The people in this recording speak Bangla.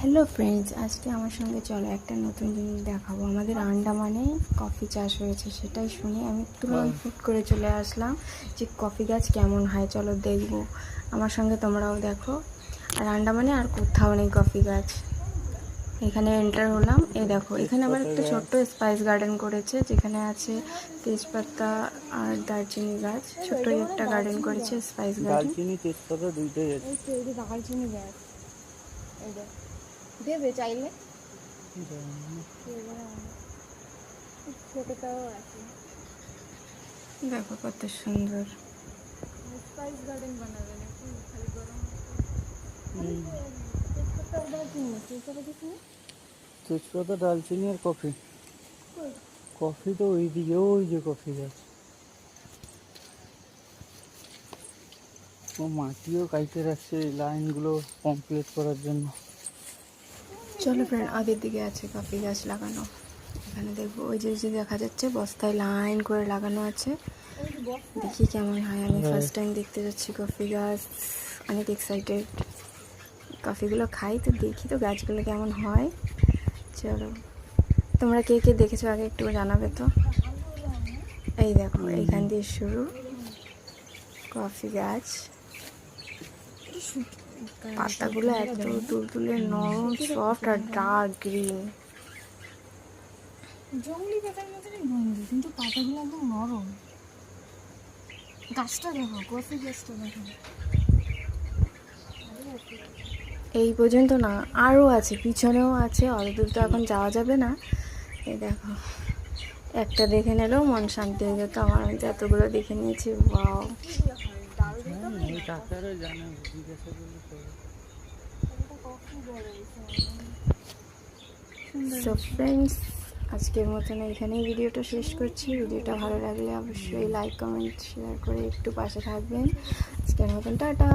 হ্যালো ফ্রেন্ডস, আজকে আমার সঙ্গে চলো একটা নতুন জিনিস দেখাবো। আমাদের আন্ডামানে কফি চাষ হয়েছে, সেটাই শুনে আমি তুরন্ত ফুট করে চলে আসলাম যে কফি গাছ কেমন হয়। চলো দেখবো, আমার সঙ্গে তোমরাও দেখো। আর আন্ডামানে আর কোথাও নেই কফি গাছ। এখানে এন্টার হলাম, দেখো এখানে আবার একটা ছোট্ট স্পাইস গার্ডেন করেছে, যেখানে আছে তেজপাতা আর দারচিনি গাছ। ছোট্টই একটা গার্ডেন করেছে, স্পাইস গার্ডেন। দারচিনি তেজপাতা দুইটাই আছে। দারচিনি গাছ দেবে চাইলে, ছোটটাও আছে। দেখো কত সুন্দর। স্পাইস গার্ডেন বানাবে নাকি? খালি গরম তেজপাতা দারচিনি আর কফি। কফি তো ওই দিকে, ওই যে কফি গাছ। ও মাটিও কাইটে রাখছে এই লাইনগুলো কমপ্লিট করার জন্য। চলো ফ্রেন্ড, আগের দিকে আছে কফি গাছ লাগানো। এখানে দেখবো ওই যে দেখা যাচ্ছে বস্তায় লাইন করে লাগানো আছে। দেখি কেমন হয়। আমি ফার্স্ট টাইম দেখতে যাচ্ছি কফি গাছ, অনেক এক্সাইটেড। কফিগুলো খাই তো, দেখি তো গাছগুলো কেমন হয়। চলো, তোমরা কে কে দেখেছো আগে একটু জানাবে তো। এই দেখো, এইখান দিয়ে শুরু কফি গাছ। পাতাগুলো এত তুলতুলে নরম, সফট আর ডার্ক গ্রিন। জঙ্গলি পাতার মতনই গন্ধ, কিন্তু পাতাগুলো একদম নরম। গাছটা দেখো, কফি গাছটা দেখো। এই পর্যন্ত না, আরও আছে, পিছনেও আছে। অত দূর তো এখন যাওয়া যাবে না। এই দেখো, একটা দেখে নিলেও মন শান্তি হয়ে যেত আমার। আমি তো এতগুলো দেখে নিয়েছি। ওয়াও। সো ফ্রেন্ডস, আজকের মতন এখানেই ভিডিওটা শেষ করছি। ভিডিওটা ভালো লাগলে অবশ্যই লাইক, কমেন্ট, শেয়ার করে একটু পাশে থাকবেন। আজকের মতন টাটা।